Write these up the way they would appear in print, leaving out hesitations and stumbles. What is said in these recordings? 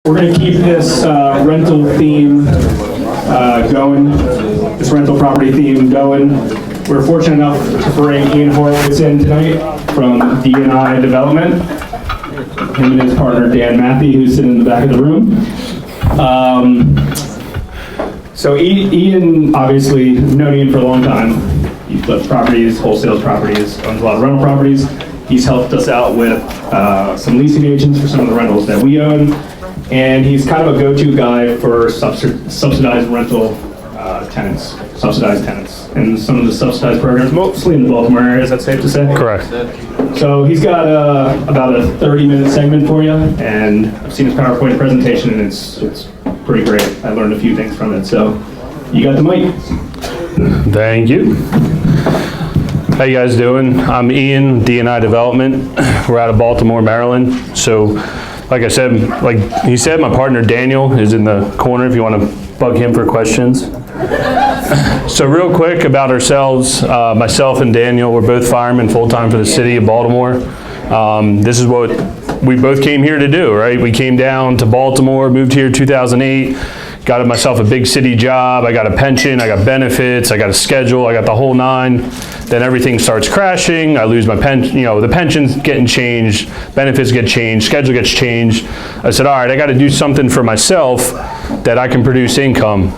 We're going to keep this rental theme going, this rental property theme going. We're fortunate enough to bring Ian Horowitz in tonight from D&I Development. Him and his partner Dan Matthew, who's sitting in the back of the room. So Ian, obviously, we've known Ian for a long time. He flips properties, wholesales properties, owns a lot of rental properties. He's helped us out with some leasing agents for some of the rentals that we own. And he's kind of a go-to guy for subsidized rental tenants, subsidized tenants, and some of the subsidized programs, mostly in the Baltimore area, is that safe to say? Correct. So he's got about a 30-minute segment for you, and I've seen his PowerPoint presentation, and it's pretty great. I learned a few things from it, so you got the mic. Thank you. How you guys doing? I'm Ian, D&I Development. We're out of Baltimore, Maryland. So, like I said, like he said, my partner Daniel is in the corner if you want to bug him for questions. So real quick about ourselves, myself and Daniel, we're both firemen full-time for the city of Baltimore. This is what we both came here to do, right? We came down to Baltimore, moved here in 2008, got myself a big city job, I got a pension, I got benefits, I got a schedule, I got the whole nine. Then everything starts crashing, I lose my pension, you know, the pension's getting changed, benefits get changed, schedule gets changed. I said, all right, I gotta do something for myself that I can produce income.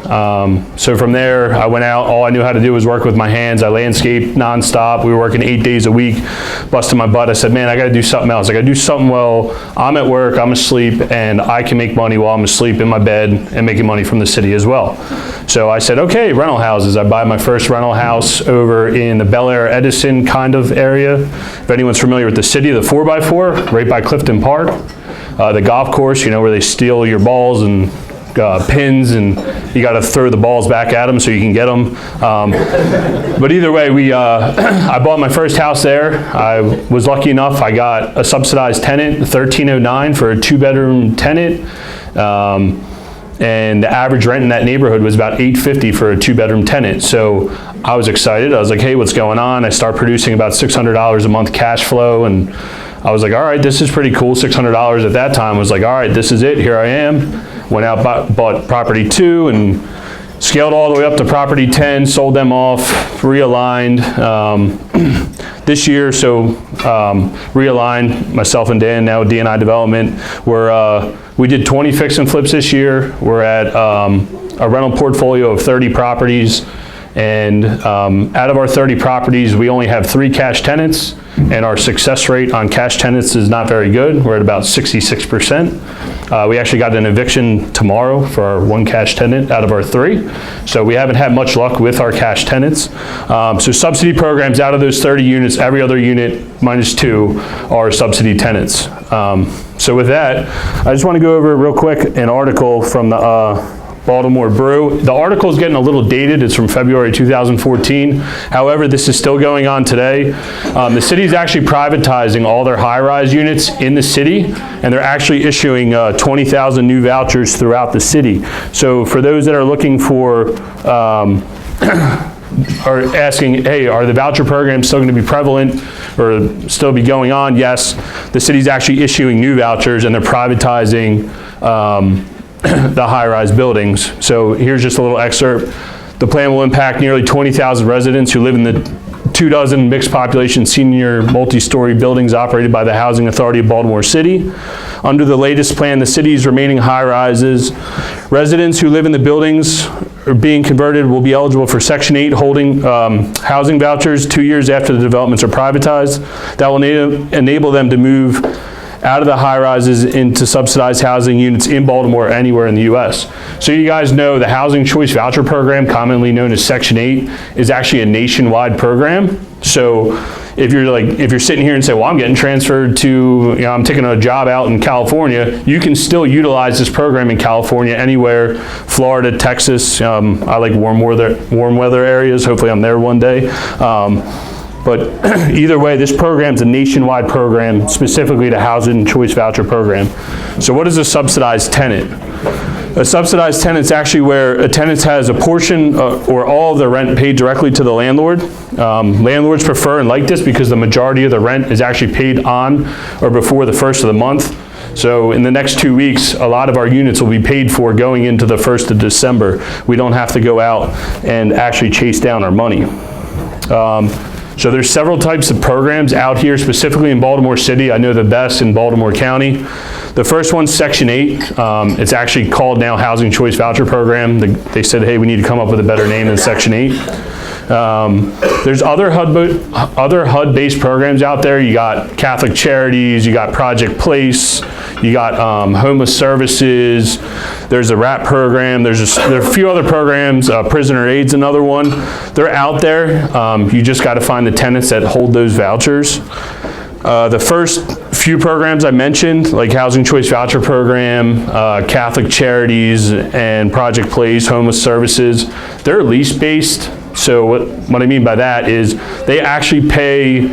So from there, I went out, all I knew how to do was work with my hands. I landscaped nonstop. We were working 8 days a week, busting my butt. I said, man, I gotta do something else. I gotta do something while I'm at work, I'm asleep, and I can make money while I'm asleep in my bed and making money from the city as well. So I said, okay, rental houses. I buy my first rental house over in the Delaware, Edison kind of area. If anyone's familiar with the city, the 4x4, right by Clifton Park. The golf course, you know, where they steal your balls and pins, and you got to throw the balls back at them so you can get them. But either way, I bought my first house there. I was lucky enough, I got a subsidized tenant, 1309 for a 2-bedroom tenant. And the average rent in that neighborhood was about $850 for a 2-bedroom tenant. So I was excited. I was like, hey, what's going on? I start producing about $600 a month cash flow, and I was like, all right, this is pretty cool. $600 at that time was like, all right, this is it, here I am. Went out, bought property 2 and scaled all the way up to property 10, sold them off, realigned. This year, so realigned, myself and Dan, now D&I Development, we did 20 fix and flips this year. We're at a rental portfolio of 30 properties. And out of our 30 properties, we only have 3 cash tenants, and our success rate on cash tenants is not very good. We're at about 66%. We actually got an eviction tomorrow for our 1 cash tenant out of our 3. So we haven't had much luck with our cash tenants. So subsidy programs, out of those 30 units, every other unit minus 2 are subsidy tenants. So with that, I just want to go over real quick an article from the Baltimore Brew. The article is getting a little dated. It's from February 2014. However, this is still going on today. The city is actually privatizing all their high-rise units in the city, and they're actually issuing 20,000 new vouchers throughout the city. So for those that are looking for, are asking, hey, are the voucher programs still going to be prevalent or still be going on? Yes, the city's actually issuing new vouchers, and they're privatizing the high-rise buildings. So here's just a little excerpt. The plan will impact nearly 20,000 residents who live in the 24 mixed population senior multi-story buildings operated by the Housing Authority of Baltimore City. Under the latest plan, the city's remaining high-rises, residents who live in the buildings are being converted will be eligible for Section 8 housing vouchers 2 years after the developments are privatized. That will enable them to move out of the high-rises into subsidized housing units in Baltimore or anywhere in the U.S. So you guys know the Housing Choice Voucher Program, commonly known as Section 8, is actually a nationwide program. So if you're sitting here and say, well, I'm getting transferred to, you know, I'm taking a job out in California, you can still utilize this program in California, anywhere, Florida, Texas. I like warm weather areas. Hopefully I'm there one day. But either way, this program's a nationwide program specifically to Housing Choice Voucher Program. So what is a subsidized tenant? A subsidized tenant is actually where a tenant has a portion or all of their rent paid directly to the landlord. Landlords prefer and like this because the majority of the rent is actually paid on or before the first of the month. So in the next 2 weeks, a lot of our units will be paid for going into the 1st of December. We don't have to go out and actually chase down our money. So there's several types of programs out here, specifically in Baltimore City. I know the best in Baltimore County. The first one's Section 8. It's actually called now Housing Choice Voucher Program. They said, hey, we need to come up with a better name than Section 8. There's other HUD-based programs out there. You got Catholic Charities, you got Project Place, you got homeless services, there's a RAP program, there are a few other programs, Prisoner Aid's another one. They're out there. You just got to find the tenants that hold those vouchers. The first few programs I mentioned, like Housing Choice Voucher Program, Catholic Charities, and Project Place, homeless services, they're lease-based. So what I mean by that is they actually pay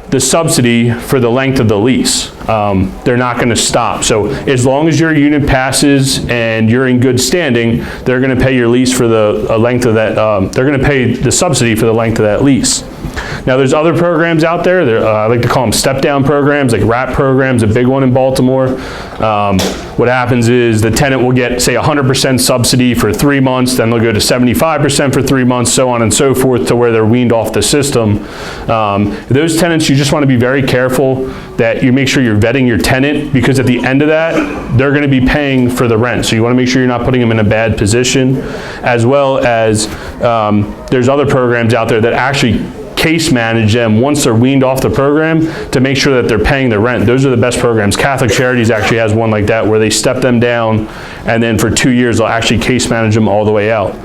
the subsidy for the length of the lease. They're not going to stop. So as long as your unit passes and you're in good standing, they're going to pay your lease for the length of that. They're going to pay the subsidy for the length of that lease. Now there's other programs out there. I like to call them step-down programs, like RAP programs, a big one in Baltimore. What happens is the tenant will get, say, 100% subsidy for 3 months, then they'll go to 75% for 3 months, so on and so forth, to where they're weaned off the system. Those tenants, you just want to be very careful that you make sure you're vetting your tenant, because at the end of that, they're going to be paying for the rent. So you want to make sure you're not putting them in a bad position, as well as there's other programs out there that actually case manage them once they're weaned off the program to make sure that they're paying their rent. Those are the best programs. Catholic Charities actually has one like that, where they step them down, and then for 2 years they'll actually case manage them all the way out.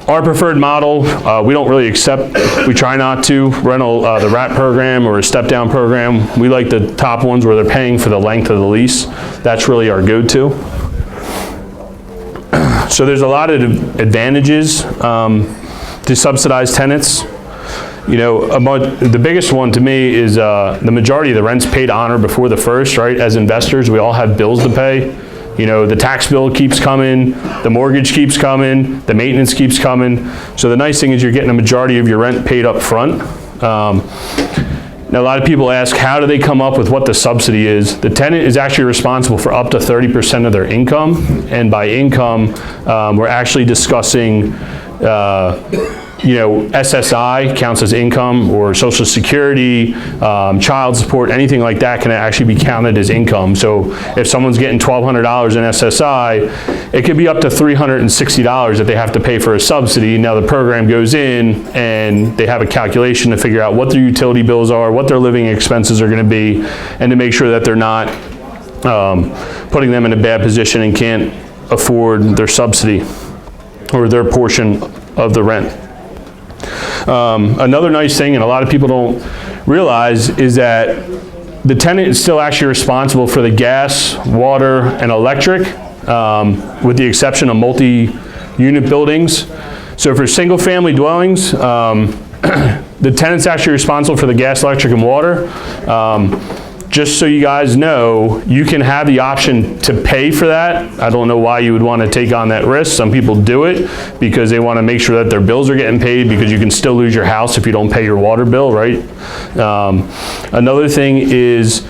Our preferred model, we don't really accept, we try not to run the RAP program or a step-down program. We like the top ones where they're paying for the length of the lease. That's really our go-to. So there's a lot of advantages to subsidized tenants. You know, the biggest one to me is the majority of the rent's paid on or before the 1st, right? As investors, we all have bills to pay. You know, the tax bill keeps coming, the mortgage keeps coming, the maintenance keeps coming. So the nice thing is you're getting a majority of your rent paid up front. Now a lot of people ask, how do they come up with what the subsidy is? The tenant is actually responsible for up to 30% of their income. And by income, we're actually discussing you know, SSI counts as income, or Social Security, child support, anything like that can actually be counted as income. So if someone's getting $1,200 in SSI, it could be up to $360 that they have to pay for a subsidy. Now the program goes in and they have a calculation to figure out what their utility bills are, what their living expenses are going to be, and to make sure that they're not putting them in a bad position and can't afford their subsidy or their portion of the rent. Another nice thing, and a lot of people don't realize, is that the tenant is still actually responsible for the gas, water, and electric, with the exception of multi-unit buildings. So for single-family dwellings, the tenant's actually responsible for the gas, electric, and water. Just so you guys know, you can have the option to pay for that. I don't know why you would want to take on that risk. Some people do it because they want to make sure that their bills are getting paid, because you can still lose your house if you don't pay your water bill, right? Another thing is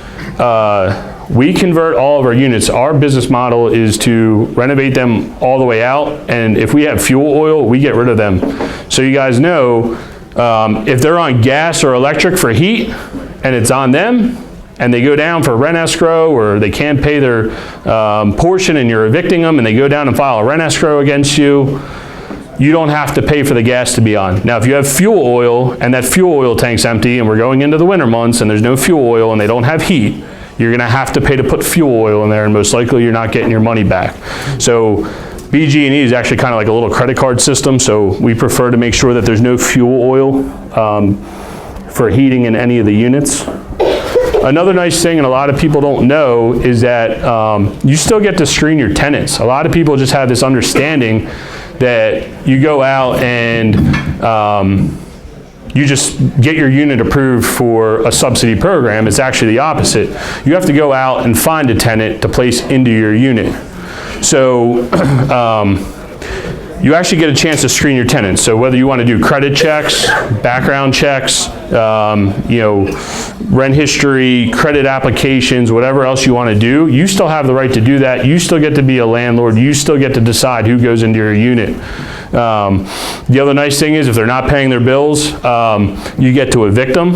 we convert all of our units. Our business model is to renovate them all the way out, and if we have fuel oil, we get rid of them. So you guys know, if they're on gas or electric for heat and it's on them, and they go down for rent escrow, or they can't pay their portion and you're evicting them, and they go down and file a rent escrow against you, you don't have to pay for the gas to be on. Now, if you have fuel oil and that fuel oil tank's empty and we're going into the winter months and there's no fuel oil and they don't have heat, you're gonna have to pay to put fuel oil in there, and most likely you're not getting your money back. So BG&E is actually kind of like a little credit card system, so we prefer to make sure that there's no fuel oil for heating in any of the units. Another nice thing, and a lot of people don't know, is that you still get to screen your tenants. A lot of people just have this understanding that you go out and you just get your unit approved for a subsidy program. It's actually the opposite. You have to go out and find a tenant to place into your unit. So you actually get a chance to screen your tenants. So whether you want to do credit checks, background checks, rent history, credit applications, whatever else you want to do, you still have the right to do that. You still get to be a landlord. You still get to decide who goes into your unit. The other nice thing is if they're not paying their bills, you get to evict them,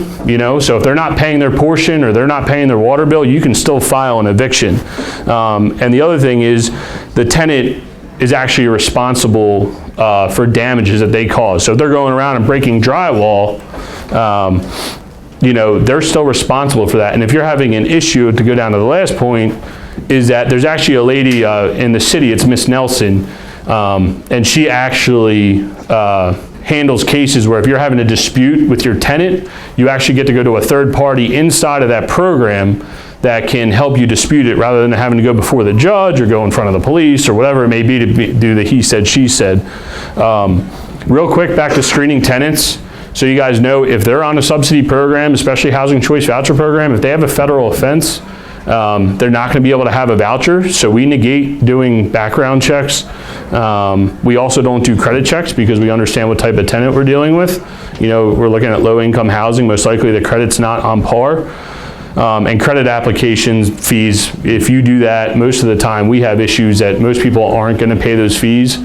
so if they're not paying their portion or they're not paying their water bill, you can still file an eviction. And the other thing is the tenant is actually responsible for damages that they cause. So if they're going around and breaking drywall, they're still responsible for that. And if you're having an issue, to go down to the last point, is that there's actually a lady in the city, it's Miss Nelson, and she actually handles cases where if you're having a dispute with your tenant, you actually get to go to a third party inside of that program that can help you dispute it rather than having to go before the judge or go in front of the police or whatever it may be to do the he said, she said. Real quick, back to screening tenants. So you guys know if they're on a subsidy program, especially housing choice voucher program, if they have a federal offense, they're not going to be able to have a voucher. So we negate doing background checks. We also don't do credit checks because we understand what type of tenant we're dealing with. We're looking at low income housing. Most likely the credit's not on par. And credit applications fees, if you do that, most of the time we have issues that most people aren't going to pay those fees,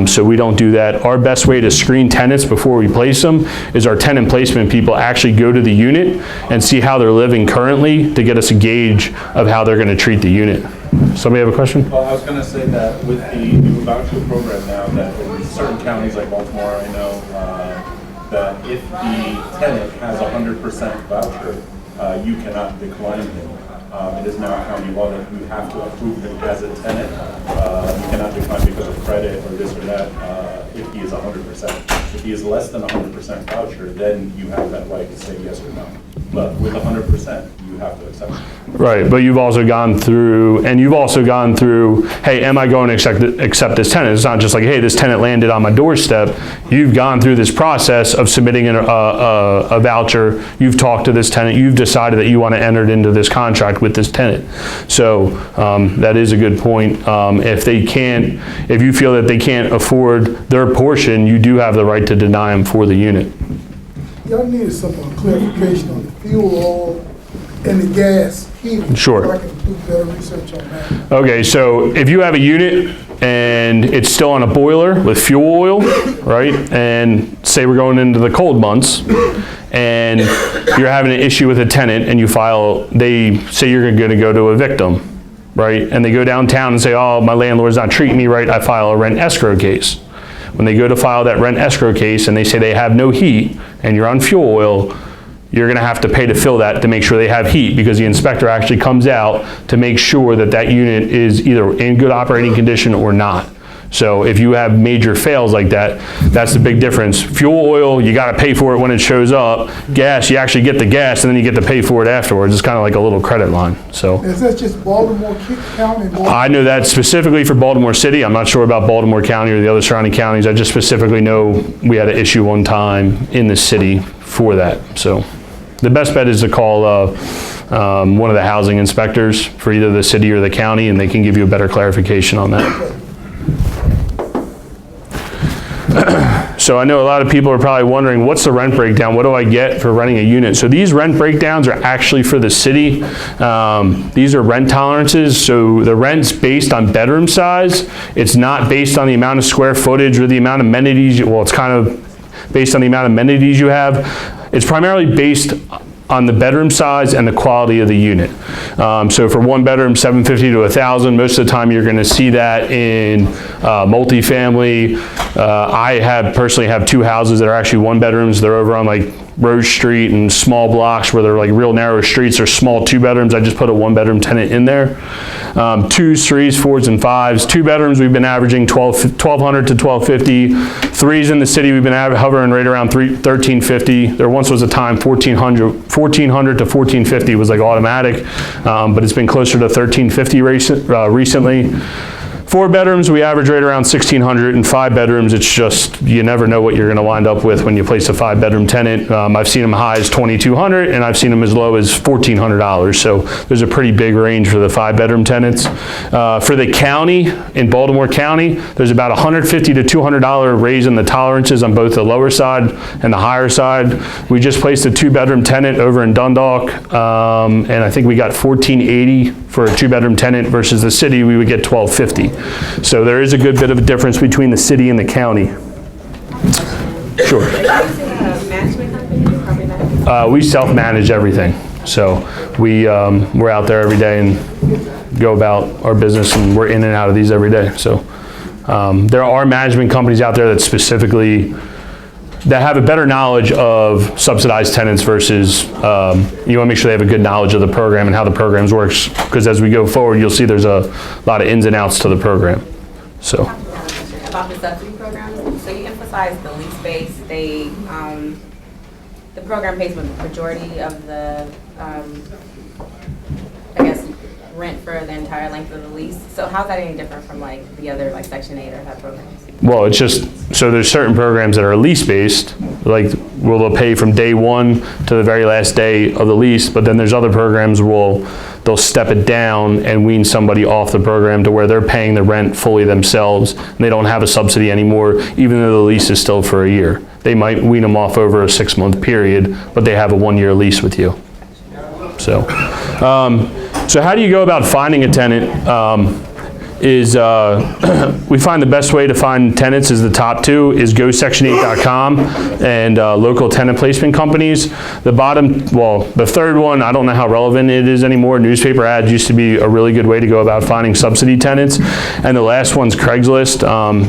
so we don't do that. Our best way to screen tenants before we place them is our tenant placement people actually go to the unit and see how they're living currently to get us a gauge of how they're going to treat the unit. Somebody have a question? Well, I was going to say that with the new voucher program now, that in certain counties like Baltimore, I know that if the tenant has a 100% voucher, you cannot decline him. It is now county law that you have to approve him as a tenant. You cannot decline because of credit or this or that if he is 100%. If he is less than 100% voucher, then you have that right to say yes or no. But with 100%, you have to accept it. Right, but you've also gone through, hey, am I going to accept this tenant? It's not just like, hey, this tenant landed on my doorstep. You've gone through this process of submitting a voucher. You've talked to this tenant. You've decided that you want to enter into this contract with this tenant. So that is a good point. If you feel that they can't afford their portion, you do have the right to deny them for the unit. Y'all needed some clarification on the fuel oil and the gas heating. Sure. So I can do better research on that. Okay, so if you have a unit and it's still on a boiler with fuel oil, right? And say we're going into the cold months and you're having an issue with a tenant and they say you're going to go to evict them, right? And they go downtown and say, oh, my landlord's not treating me right, I file a rent escrow case. When they go to file that rent escrow case and they say they have no heat and you're on fuel oil, you're gonna have to pay to fill that to make sure they have heat because the inspector actually comes out to make sure that that unit is either in good operating condition or not. So if you have major fails like that, that's the big difference. Fuel oil, you gotta pay for it when it shows up. Gas, you actually get the gas and then you get to pay for it afterwards. It's kind of like a little credit line, so. Is that just Baltimore County? I know that specifically for Baltimore City. I'm not sure about Baltimore County or the other surrounding counties. I just specifically know we had an issue one time in the city for that. So the best bet is to call one of the housing inspectors for either the city or the county and they can give you a better clarification on that. So I know a lot of people are probably wondering, what's the rent breakdown? What do I get for renting a unit? So these rent breakdowns are actually for the city. These are rent tolerances. So the rent's based on bedroom size. It's not based on the amount of square footage or the amount of amenities. Well, it's kind of based on the amount of amenities you have. It's primarily based on the bedroom size and the quality of the unit. So for one bedroom, $750 to $1,000. Most of the time you're gonna see that in multifamily. I personally have two houses that are actually one bedrooms. They're over on like Rose Street and small blocks where they're like real narrow streets or small two bedrooms. I just put a one bedroom tenant in there. 2s, 3s, 4s, and 5s. 2 bedrooms we've been averaging $1,200 to $1,250. 3s in the city we've been hovering right around $1,350. There once was a time $1,400 to $1,450 was like automatic, but it's been closer to $1,350 recently. 4 bedrooms, we average right around 1,600, and 5 bedrooms, it's just, you never know what you're gonna wind up with when you place a 5-bedroom tenant. I've seen them high as 2,200, and I've seen them as low as $1,400. So there's a pretty big range for the 5-bedroom tenants. For the county, in Baltimore County, there's about $150 to $200 raise in the tolerances on both the lower side and the higher side. We just placed a 2-bedroom tenant over in Dundalk, and I think we got $1,480 for a 2-bedroom tenant versus the city, we would get $1,250. So there is a good bit of a difference between the city and the county. Sure. Management company, property management? We self-manage everything. So we're out there every day and go about our business, and we're in and out of these every day. So there are management companies out there that specifically that have a better knowledge of subsidized tenants versus, you want to make sure they have a good knowledge of the program and how the programs works, because as we go forward, you'll see there's a lot of ins and outs to the program. So. About the subsidy program, so you emphasize the lease base. The program pays the majority of the, I guess, rent for the entire length of the lease. So how's that any different from like the other like Section 8 or HUD programs? Well, it's just, so there's certain programs that are lease-based, like where they'll pay from day one to the very last day of the lease, but then there's other programs where they'll step it down and wean somebody off the program to where they're paying the rent fully themselves, and they don't have a subsidy anymore, even though the lease is still for a year. They might wean them off over a 6-month period, but they have a 1-year lease with you. So, so how do you go about finding a tenant? We find the best way to find tenants is the top 2 is gosection8.com and local tenant placement companies. The bottom, well, the third one, I don't know how relevant it is anymore. Newspaper ads used to be a really good way to go about finding subsidy tenants. And the last one's Craigslist.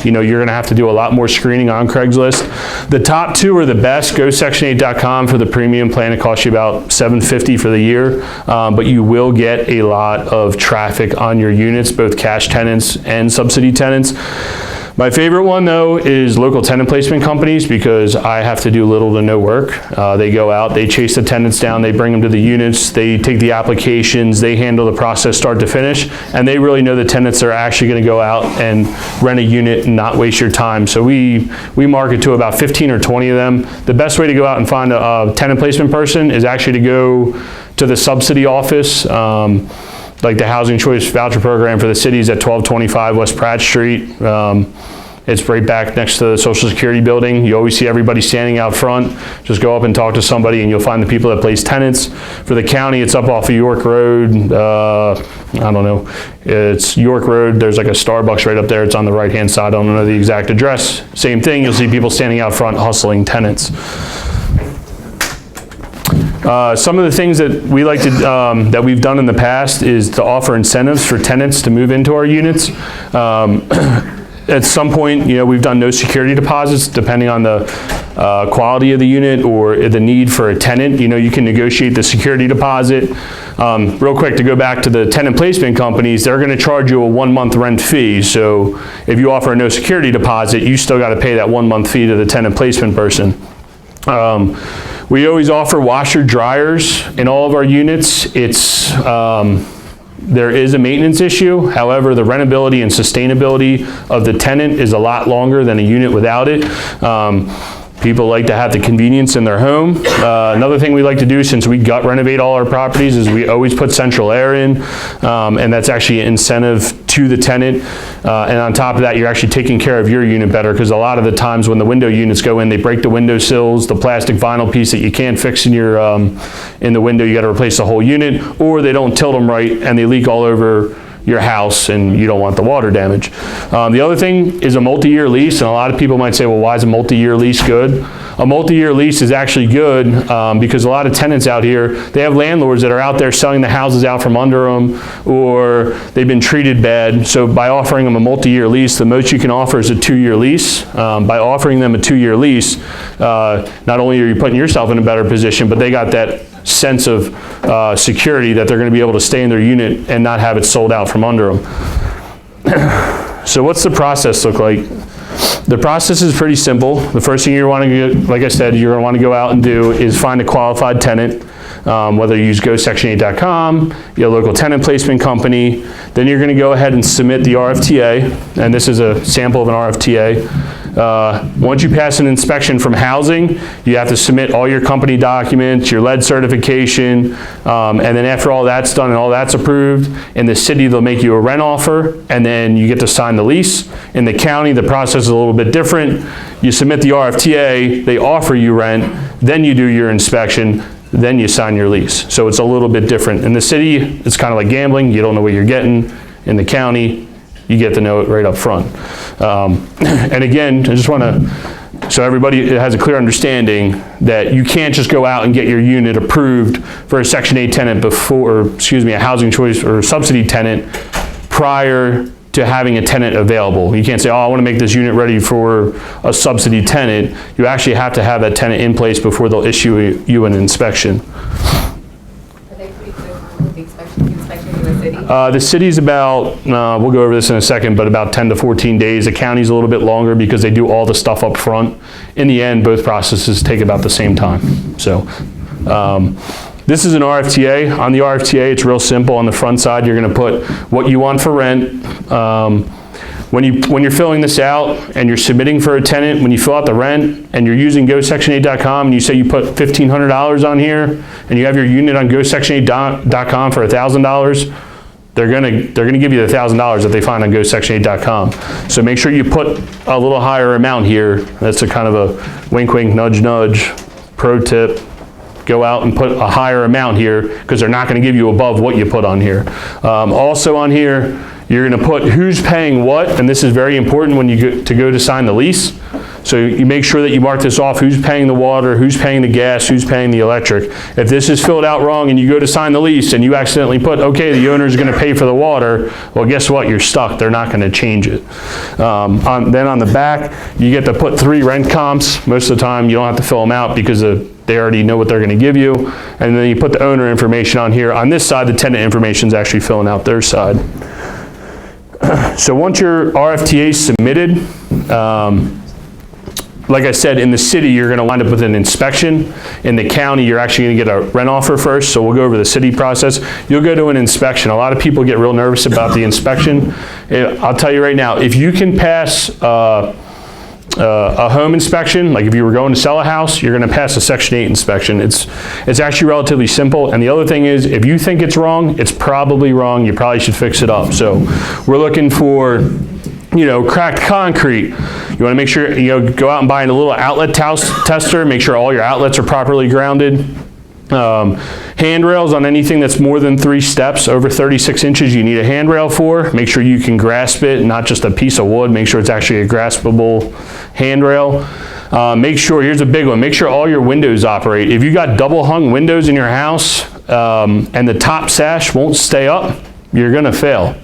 You know, you're gonna have to do a lot more screening on Craigslist. The top 2 are the best. Gosection8.com for the premium plan. It costs you about $750 for the year, but you will get a lot of traffic on your units, both cash tenants and subsidy tenants. My favorite one though is local tenant placement companies, because I have to do little to no work. They go out, they chase the tenants down, they bring them to the units, they take the applications, they handle the process start to finish, and they really know the tenants that are actually going to go out and rent a unit and not waste your time. So we market to about 15 or 20 of them. The best way to go out and find a tenant placement person is actually to go to the subsidy office. Like the Housing Choice Voucher Program for the cities at 1225 West Pratt Street. It's right back next to the Social Security building. You always see everybody standing out front. Just go up and talk to somebody and you'll find the people that place tenants. For the county, it's up off of York Road. I don't know. It's York Road. There's like a Starbucks right up there. It's on the right-hand side. I don't know the exact address. Same thing. You'll see people standing out front hustling tenants. Some of the things that we like to, that we've done in the past is to offer incentives for tenants to move into our units. At some point, you know, we've done no security deposits depending on the quality of the unit or the need for a tenant. You know, you can negotiate the security deposit. Real quick, to go back to the tenant placement companies, they're going to charge you a 1-month rent fee. So if you offer a no security deposit, you still got to pay that 1-month fee to the tenant placement person. We always offer washer dryers in all of our units. It's there is a maintenance issue. However, the rentability and sustainability of the tenant is a lot longer than a unit without it. People like to have the convenience in their home. Another thing we like to do, since we gut renovate all our properties, is we always put central air in, and that's actually an incentive to the tenant. And on top of that, you're actually taking care of your unit better, because a lot of the times when the window units go in, they break the window sills, the plastic vinyl piece that you can't fix in your in the window, you got to replace the whole unit, or they don't tilt them right and they leak all over your house and you don't want the water damage. The other thing is a multi-year lease, and a lot of people might say, well, why is a multi-year lease good? A multi-year lease is actually good because a lot of tenants out here, they have landlords that are out there selling the houses out from under them, or they've been treated bad. So by offering them a multi-year lease, the most you can offer is a 2-year lease. By offering them a 2-year lease, not only are you putting yourself in a better position, but they got that sense of security that they're going to be able to stay in their unit and not have it sold out from under them. So what's the process look like? The process is pretty simple. The first thing you want to do, like I said, you're going to want to go out and do is find a qualified tenant. whether you use GoSection8.com, your local tenant placement company. Then you're going to go ahead and submit the RFTA, and this is a sample of an RFTA. Once you pass an inspection from housing, you have to submit all your company documents, your lead certification, and then after all that's done and all that's approved, in the city they'll make you a rent offer, and then you get to sign the lease. In the county, the process is a little bit different. You submit the RFTA, they offer you rent, then you do your inspection, then you sign your lease. So it's a little bit different. In the city, it's kind of like gambling. You don't know what you're getting. In the county, you get to know it right up front. And again, I just want to, so everybody has a clear understanding that you can't just go out and get your unit approved for a Section 8 tenant before, a housing choice or subsidy tenant prior to having a tenant available. You can't say, oh, I want to make this unit ready for a subsidy tenant. You actually have to have that tenant in place before they'll issue you an inspection. Are they pretty quick with the inspection in the city? The city's about, we'll go over this in a second, but about 10 to 14 days. The county's a little bit longer because they do all the stuff up front. In the end, both processes take about the same time. So this is an RFTA. On the RFTA, it's real simple. On the front side, you're going to put what you want for rent. When you're filling this out and you're submitting for a tenant, when you fill out the rent and you're using GoSection8.com and you say you put $1,500 on here and you have your unit on GoSection8.com for $1,000, they're gonna give you the $1,000 that they find on GoSection8.com. So make sure you put a little higher amount here. That's a kind of a wink, wink, nudge, nudge pro tip. Go out and put a higher amount here because they're not going to give you above what you put on here. Also on here, you're going to put who's paying what, and this is very important when you go to sign the lease. So you make sure that you mark this off, who's paying the water, who's paying the gas, who's paying the electric. If this is filled out wrong and you go to sign the lease and you accidentally put, okay, the owner is going to pay for the water, well, guess what? You're stuck. They're not going to change it. Then on the back, you get to put 3 rent comps. Most of the time, you don't have to fill them out because they already know what they're going to give you. And then you put the owner information on here. On this side, the tenant information is actually filling out their side. So once your RFTA is submitted, like I said, in the city, you're going to wind up with an inspection. In the county, you're actually going to get a rent offer first, so we'll go over the city process. You'll go to an inspection. A lot of people get real nervous about the inspection. I'll tell you right now, if you can pass a home inspection, like if you were going to sell a house, you're going to pass a Section 8 inspection. It's actually relatively simple. And the other thing is, if you think it's wrong, it's probably wrong. You probably should fix it up. So we're looking for, cracked concrete. You want to make sure, go out and buy a little outlet tester, make sure all your outlets are properly grounded. Handrails on anything that's more than 3 steps, over 36 inches, you need a handrail for. Make sure you can grasp it, not just a piece of wood. Make sure it's actually a graspable handrail. Make sure, here's a big one, make sure all your windows operate. If you got double hung windows in your house and the top sash won't stay up, you're going to fail.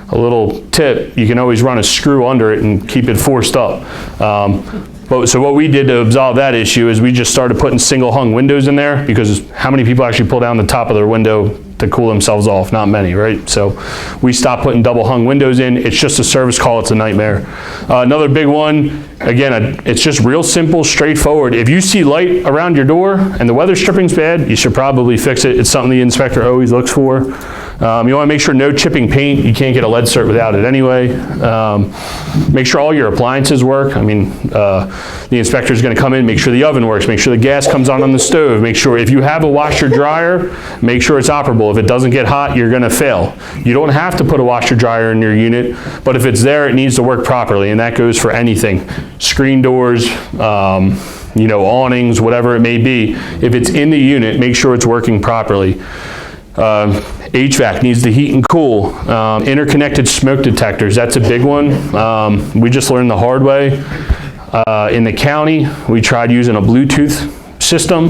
A little tip, you can always run a screw under it and keep it forced up. So what we did to absolve that issue is we just started putting single hung windows in there, because how many people actually pull down the top of their window to cool themselves off? Not many, right? So we stopped putting double hung windows in. It's just a service call. It's a nightmare. Another big one, again, it's just real simple, straightforward. If you see light around your door and the weather stripping's bad, you should probably fix it. It's something the inspector always looks for. You want to make sure no chipping paint. You can't get a lead cert without it anyway. Make sure all your appliances work. I mean, the inspector is going to come in, make sure the oven works, make sure the gas comes on the stove, make sure if you have a washer dryer, make sure it's operable. If it doesn't get hot, you're going to fail. You don't have to put a washer dryer in your unit, but if it's there, it needs to work properly, and that goes for anything. Screen doors, awnings, whatever it may be. If it's in the unit, make sure it's working properly. HVAC needs to heat and cool. Interconnected smoke detectors, that's a big one. We just learned the hard way. In the county, we tried using a Bluetooth system,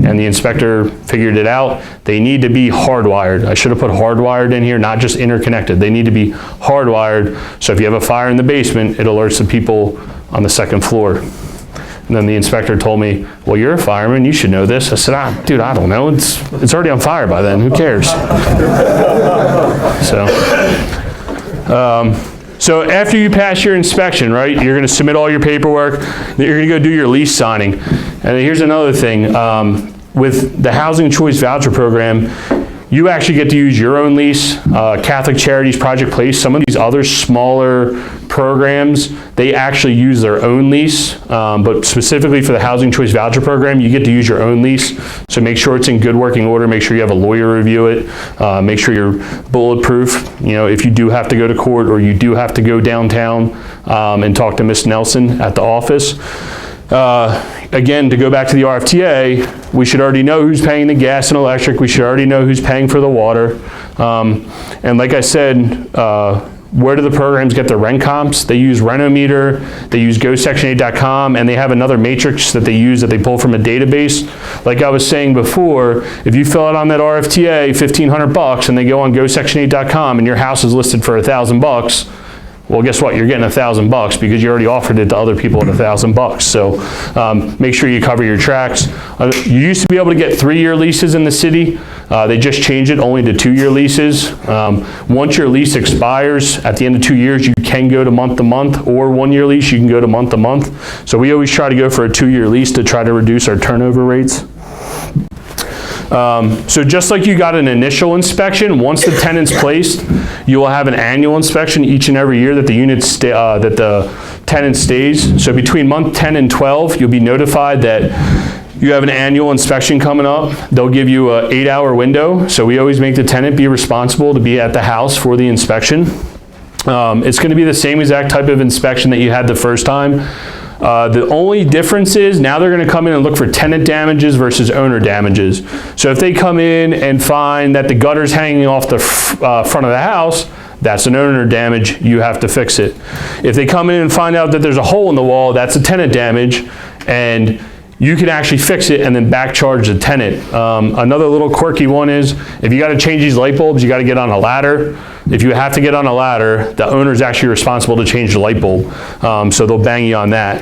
and the inspector figured it out. They need to be hardwired. I should have put hardwired in here, not just interconnected. They need to be hardwired, so if you have a fire in the basement, it alerts the people on the 2nd floor. And then the inspector told me, well, you're a fireman, you should know this. I said, dude, I don't know. It's already on fire by then. Who cares? So after you pass your inspection, right, you're going to submit all your paperwork. You're going to go do your lease signing. And here's another thing. with the Housing Choice Voucher Program, you actually get to use your own lease. Catholic Charities, Project Place, some of these other smaller programs, they actually use their own lease, but specifically for the Housing Choice Voucher Program, you get to use your own lease. So make sure it's in good working order, make sure you have a lawyer review it, make sure you're bulletproof. You know, if you do have to go to court or you do have to go downtown and talk to Miss Nelson at the office. Again, to go back to the RFTA, we should already know who's paying the gas and electric. We should already know who's paying for the water. And like I said, where do the programs get their rent comps? They use Renometer, they use GoSection8.com, and they have another matrix that they use that they pull from a database. Like I was saying before, if you fill out on that RFTA $1,500 and they go on GoSection8.com and your house is listed for $1,000, well, guess what? You're getting $1,000 because you already offered it to other people at $1,000. So make sure you cover your tracks. You used to be able to get 3-year leases in the city. They just changed it only to 2-year leases. Once your lease expires at the end of 2 years, you can go to month, or 1-year lease, you can go to month. So we always try to go for a 2-year lease to try to reduce our turnover rates. So just like you got an initial inspection, once the tenant's placed, you will have an annual inspection each and every year that the tenant stays. So between month 10 and 12, you'll be notified that you have an annual inspection coming up. They'll give you an 8-hour window. So we always make the tenant be responsible to be at the house for the inspection. It's going to be the same exact type of inspection that you had the first time. The only difference is now they're going to come in and look for tenant damages versus owner damages. So if they come in and find that the gutter's hanging off the front of the house, that's an owner damage, you have to fix it. If they come in and find out that there's a hole in the wall, that's a tenant damage, and you can actually fix it and then back charge the tenant. Another little quirky one is if you got to change these light bulbs, you got to get on a ladder. If you have to get on a ladder, the owner is actually responsible to change the light bulb. So they'll bang you on that.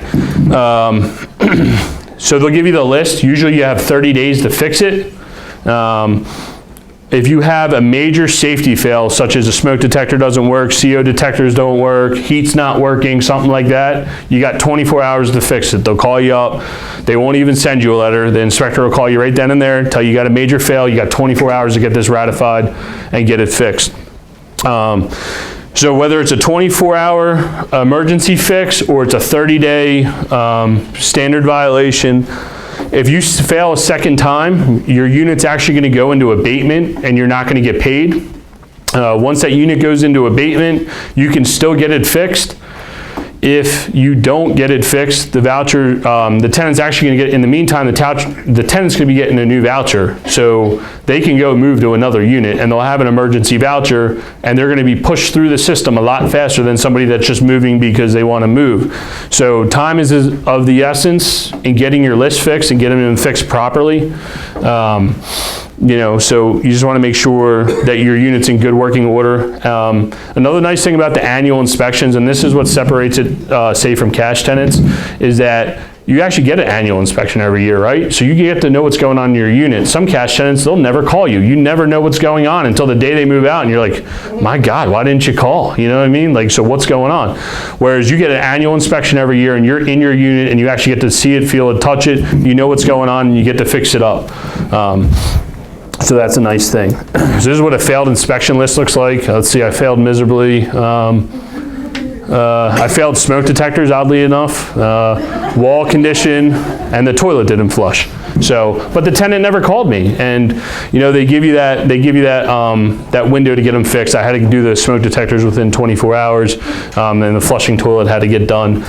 So they'll give you the list. Usually you have 30 days to fix it. If you have a major safety fail, such as a smoke detector doesn't work, CO detectors don't work, heat's not working, something like that, you got 24 hours to fix it. They'll call you up. They won't even send you a letter. The inspector will call you right then and there, tell you got a major fail, you got 24 hours to get this ratified and get it fixed. So whether it's a 24-hour emergency fix or it's a 30-day standard violation, if you fail a second time, your unit's actually going to go into abatement and you're not going to get paid. Once that unit goes into abatement, you can still get it fixed. If you don't get it fixed, the voucher, the tenant's actually going to get, in the meantime, the tenant's going to be getting a new voucher. So they can go move to another unit and they'll have an emergency voucher and they're going to be pushed through the system a lot faster than somebody that's just moving because they want to move. So time is of the essence in getting your list fixed and getting them fixed properly. You know, so you just want to make sure that your unit's in good working order. Another nice thing about the annual inspections, and this is what separates it, say, from cash tenants, is that you actually get an annual inspection every year, right? So you get to know what's going on in your unit. Some cash tenants, they'll never call you. You never know what's going on until the day they move out, and you're like, my God, why didn't you call? You know what I mean? Like, so what's going on? Whereas you get an annual inspection every year, and you're in your unit, and you actually get to see it, feel it, touch it. You know what's going on, and you get to fix it up. So that's a nice thing. So this is what a failed inspection list looks like. Let's see, I failed miserably. I failed smoke detectors, oddly enough, wall condition, and the toilet didn't flush. So, but the tenant never called me, and you know they give you that that window to get them fixed. I had to do the smoke detectors within 24 hours, and the flushing toilet had to get done.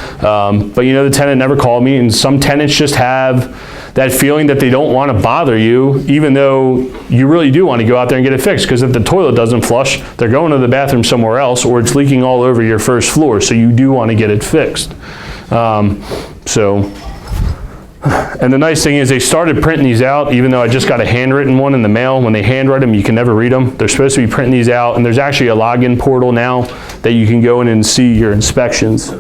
But you know the tenant never called me, and some tenants just have that feeling that they don't want to bother you, even though you really do want to go out there and get it fixed, because if the toilet doesn't flush, they're going to the bathroom somewhere else, or it's leaking all over your first floor, so you do want to get it fixed. And the nice thing is they started printing these out, even though I just got a handwritten one in the mail. When they handwrite them, you can never read them. They're supposed to be printing these out, and there's actually a login portal now that you can go in and see your inspections.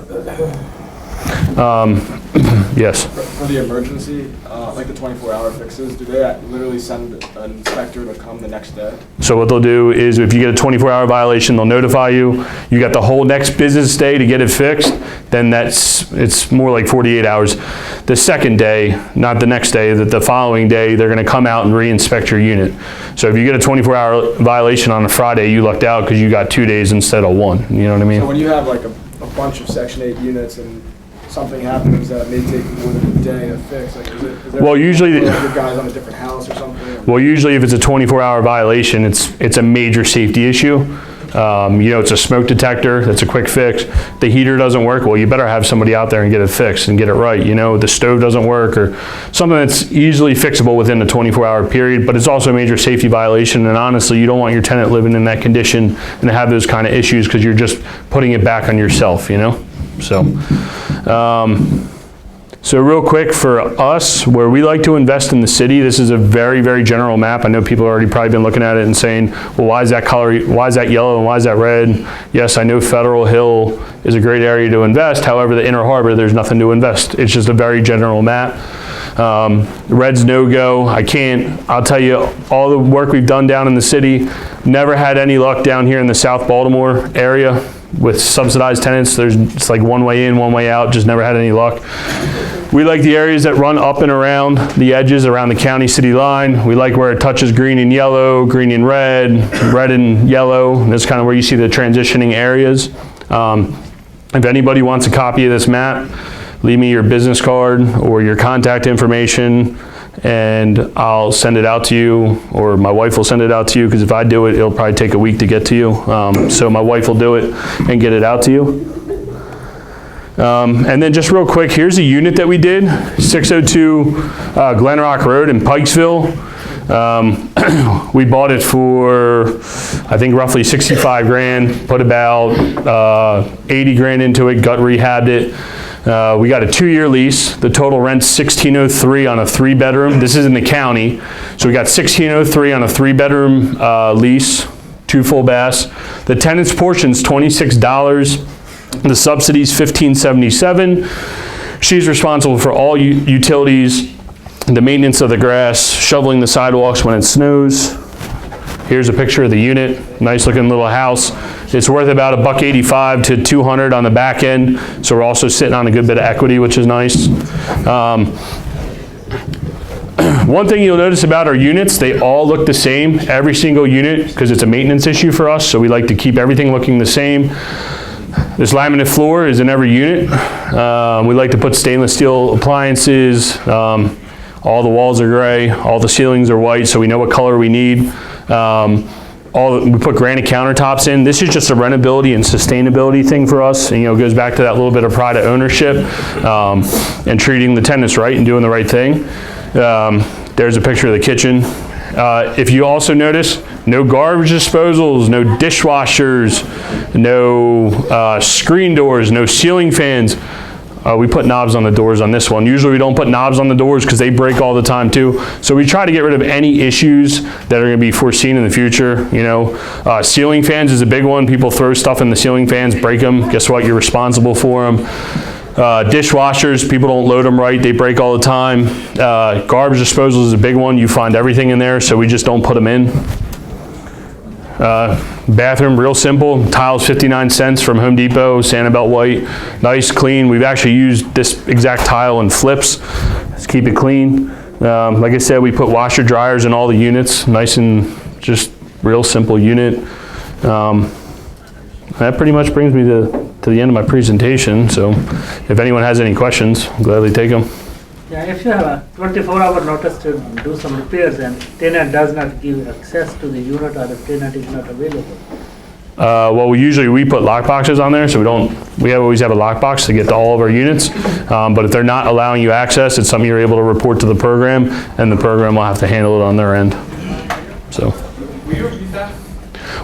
Yes. For the emergency, like the 24-hour fixes, do they literally send an inspector to come the next day? So what they'll do is if you get a 24-hour violation, they'll notify you. You got the whole next business day to get it fixed, then it's more like 48 hours. The second day, not the next day, the following day, they're gonna come out and re-inspect your unit. So if you get a 24-hour violation on a Friday, you lucked out because you got 2 days instead of 1, you know what I mean? So when you have like a bunch of Section 8 units and something happens that may take more than a day to fix, like is there Well, usually, like your guys on a different house or something? well, usually if it's a 24-hour violation, it's a major safety issue. You know, it's a smoke detector, that's a quick fix. The heater doesn't work, well, you better have somebody out there and get it fixed and get it right. You know, the stove doesn't work or something that's easily fixable within a 24-hour period, but it's also a major safety violation. And honestly, you don't want your tenant living in that condition and to have those kind of issues because you're just putting it back on yourself, you know? So real quick for us, where we like to invest in the city, this is a very, very general map. I know people have already probably been looking at it and saying, well, why is that color, why is that yellow and why is that red? Yes, I know Federal Hill is a great area to invest. However, the Inner Harbor, there's nothing to invest. It's just a very general map. Red's no-go. I'll tell you, all the work we've done down in the city, never had any luck down here in the South Baltimore area with subsidized tenants. It's like one way in, one way out, just never had any luck. We like the areas that run up and around the edges around the county city line. We like where it touches green and yellow, green and red, red and yellow. And that's kind of where you see the transitioning areas. If anybody wants a copy of this map, leave me your business card or your contact information and I'll send it out to you, or my wife will send it out to you, because if I do it, it'll probably take a week to get to you. So my wife will do it and get it out to you. And then just real quick, here's a unit that we did, 602 GLENROCK Road in Pikesville. We bought it for, I think, roughly 65 grand, put about 80 grand into it, gut rehabbed it. We got a 2-year lease. The total rent's $1,603 on a 3-bedroom. This is in the county. So we got $1,603 on a 3-bedroom lease, 2 full baths. The tenant's portion's $26. The subsidy's $1,577. She's responsible for all utilities, the maintenance of the grass, shoveling the sidewalks when it snows. Here's a picture of the unit. Nice looking little house. It's worth about $185 to $200 on the back end. So we're also sitting on a good bit of equity, which is nice. One thing you'll notice about our units, they all look the same, every single unit, because it's a maintenance issue for us. So we like to keep everything looking the same. This laminate floor is in every unit. We like to put stainless steel appliances. All the walls are gray, all the ceilings are white, so we know what color we need. We put granite countertops in. This is just a rentability and sustainability thing for us. And, you know, it goes back to that little bit of pride of ownership and treating the tenants right and doing the right thing. There's a picture of the kitchen. If you also notice, no garbage disposals, no dishwashers, no screen doors, no ceiling fans. We put knobs on the doors on this one. Usually we don't put knobs on the doors because they break all the time too. So we try to get rid of any issues that are going to be foreseen in the future. You know, ceiling fans is a big one. People throw stuff in the ceiling fans, break them. Guess what? You're responsible for them. Dishwashers, people don't load them right. They break all the time. Garbage disposal is a big one. You find everything in there, so we just don't put them in. Bathroom, real simple. Tiles 59 cents from Home Depot, Sanibel white. Nice, clean. We've actually used this exact tile in flips. Let's keep it clean. Like I said, we put washer dryers in all the units. Nice and just real simple unit. That pretty much brings me to the end of my presentation. So if anyone has any questions, I'll gladly take them. Yeah, if you have a 24-hour notice to do some repairs and tenant does not give access to the unit or the tenant is not available. Well, we put lock boxes on there, so we always have a lock box to get to all of our units. But if they're not allowing you access, it's something you're able to report to the program, and the program will have to handle it on their end. So. Will you repeat that?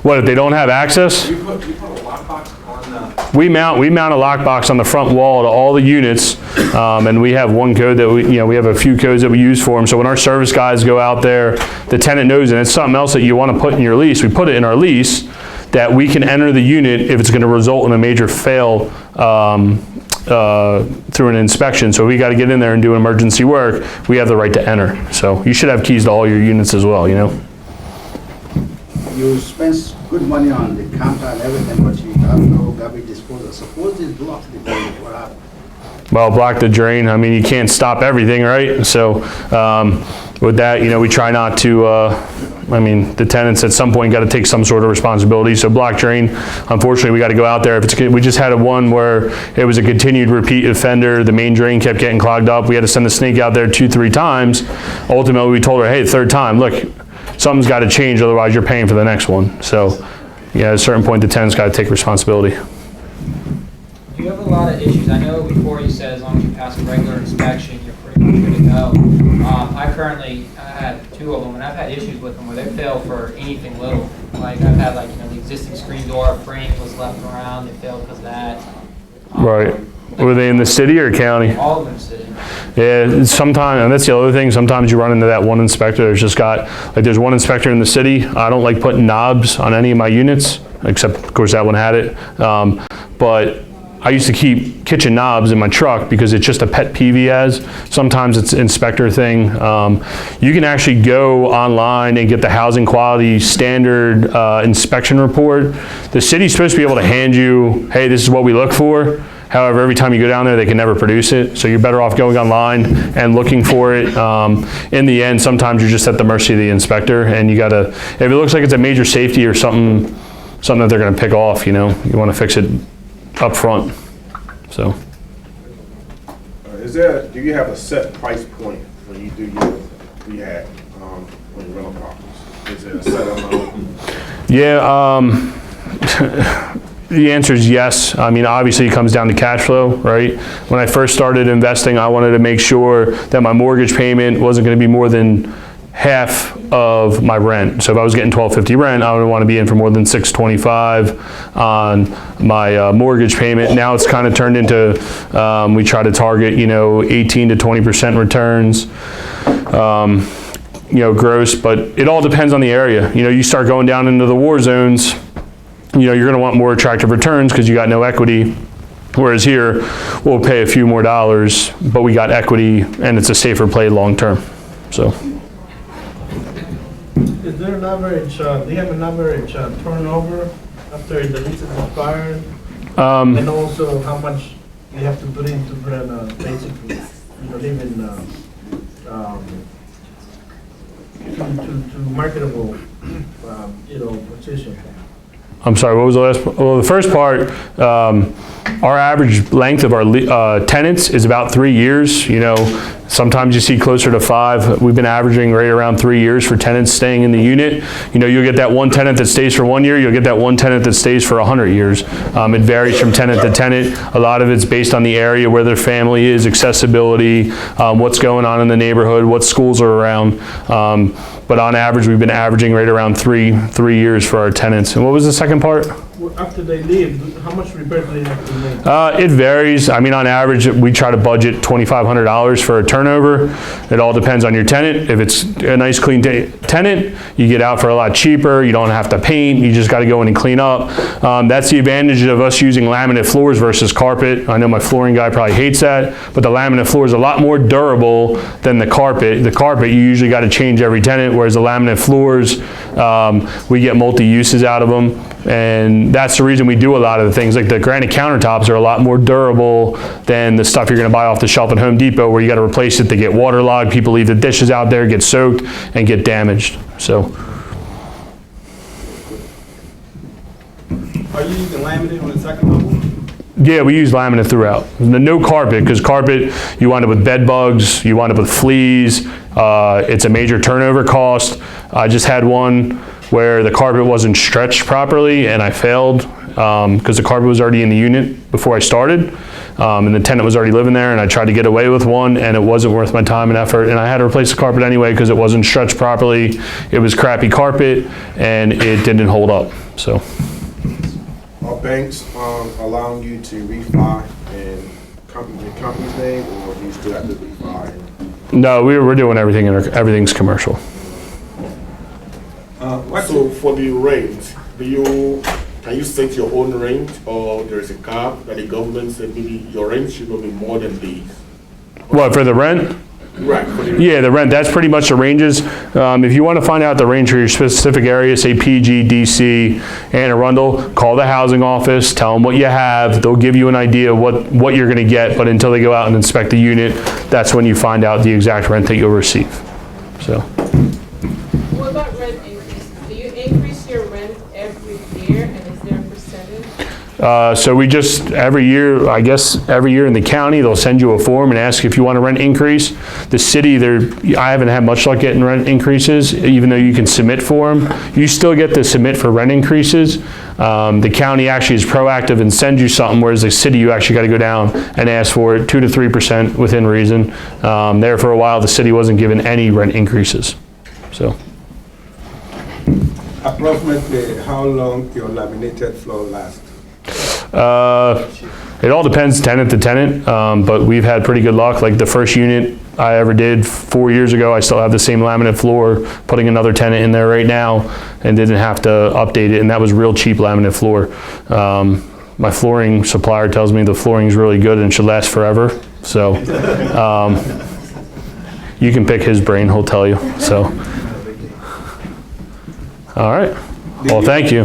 What, if they don't have access? You put a lockbox on the... We mount a lockbox on the front wall to all the units, and we have one code that we have a few codes that we use for them. So when our service guys go out there, the tenant knows, and it's something else that you want to put in your lease. We put it in our lease that we can enter the unit if it's going to result in a major fail through an inspection. So we got to get in there and do emergency work. We have the right to enter. So you should have keys to all your units as well, you know. You spend good money on the counter and everything, but you have no garbage disposal. Suppose this blocks the drain, what happens? Well, block the drain. I mean, you can't stop everything, right? So with that, you know, we try not to, I mean, the tenants at some point got to take some sort of responsibility. So block drain, unfortunately, we got to go out there. If it's, we just had one where it was a continued repeat offender. The main drain kept getting clogged up. We had to send the snake out there 2-3 times. Ultimately, we told her, hey, third time, look, something's got to change, otherwise you're paying for the next one. So, yeah, at a certain point, the tenant's got to take responsibility. You have a lot of issues. I know before you said as long as you pass a regular inspection, you're pretty much good to go. I had 2 of them, and I've had issues with them where they fail for anything little. Like I've had, like, you know, the existing screen door frame was left around. They failed because of that. Right. Were they in the city or county? All of them city. Yeah, sometimes, and that's the other thing, sometimes you run into that one inspector that's just got, like there's one inspector in the city. I don't like putting knobs on any of my units, except of course that one had it. But I used to keep kitchen knobs in my truck because it's just a pet peeve he has. Sometimes it's an inspector thing. You can actually go online and get the housing quality standard inspection report. The city's supposed to be able to hand you, hey, this is what we look for. However, every time you go down there, they can never produce it. So you're better off going online and looking for it. In the end, sometimes you're just at the mercy of the inspector, and you gotta, if it looks like it's a major safety or something that they're gonna pick off, you know, you wanna fix it up front, so. Do you have a set price point when you do your rehab, when you rental properties? Is there a set amount? Yeah, the answer is yes. I mean, obviously it comes down to cash flow, right? When I first started investing, I wanted to make sure that my mortgage payment wasn't gonna be more than half of my rent. So if I was getting $1,250 rent, I would want to be in for more than $625 on my mortgage payment. Now it's kind of turned into, we try to target, you know, 18 to 20% returns, you know, gross, but it all depends on the area. You know, you start going down into the war zones, you know, you're going to want more attractive returns because you got no equity. Whereas here, we'll pay a few more dollars, but we got equity and it's a safer play long term, so. Is there an average, do you have an average turnover after the lease is expired? And also how much you have to put in to basically, you know, live in to marketable, you know, position? I'm sorry, what was the last? Well, the first part, our average length of our tenants is about 3 years. You know, sometimes you see closer to 5. We've been averaging right around 3 years for tenants staying in the unit. You know, you'll get that one tenant that stays for 1 year, you'll get that one tenant that stays for 100 years. It varies from tenant to tenant. A lot of it's based on the area where their family is, accessibility, what's going on in the neighborhood, what schools are around. But on average, we've been averaging right around three years for our tenants. And what was the second part? After they leave, how much repair do they have to make? It varies. I mean, on average, we try to budget $2,500 for a turnover. It all depends on your tenant. If it's a nice, clean tenant, you get out for a lot cheaper. You don't have to paint. You just got to go in and clean up. That's the advantage of us using laminate floors versus carpet. I know my flooring guy probably hates that, but the laminate floor is a lot more durable than the carpet. The carpet, you usually got to change every tenant, whereas the laminate floors, we get multi-uses out of them. And that's the reason we do a lot of the things. Like the granite countertops are a lot more durable than the stuff you're gonna buy off the shelf at Home Depot where you gotta replace it. They get waterlogged, people leave the dishes out there, get soaked, and get damaged, so. Are you using laminate on the second level? Yeah, we use laminate throughout. No carpet, because carpet, you wind up with bed bugs, you wind up with fleas, it's a major turnover cost. I just had one where the carpet wasn't stretched properly and I failed because the carpet was already in the unit before I started and the tenant was already living there, and I tried to get away with one and it wasn't worth my time and effort, and I had to replace the carpet anyway because it wasn't stretched properly. It was crappy carpet and it didn't hold up, so. Are banks allowing you to refi in the company's name, or do you still have to refi? No, we're doing everything, everything's commercial. So for the rates, do you can you set your own rent, or there's a cap that the government said maybe your rent should not be more than these? What, for the rent? Right. For the, Yeah, the rent, that's pretty much the ranges. If you want to find out the range for your specific area, say PG, DC, Anne Arundel, call the housing office, tell them what you have. They'll give you an idea what you're going to get, but until they go out and inspect the unit, that's when you find out the exact rent that you'll receive. So. What about rent increase? Do you increase your rent every year, and is there a percentage? So we just, every year, I guess, every year in the county, they'll send you a form and ask if you want a rent increase. The city, I haven't had much luck getting rent increases, even though you can submit for them. You still get to submit for rent increases. The county actually is proactive and sends you something, whereas the city, you actually got to go down and ask for it, 2 to 3% within reason. There for a while, the city wasn't given any rent increases, so. approximately how long your laminated floor lasts? It all depends tenant to tenant, but we've had pretty good luck. Like the first unit I ever did 4 years ago, I still have the same laminate floor, putting another tenant in there right now, and didn't have to update it, and that was real cheap laminate floor. My flooring supplier tells me the flooring is really good and should last forever, so you can pick his brain, he'll tell you, so. All right, well, thank you.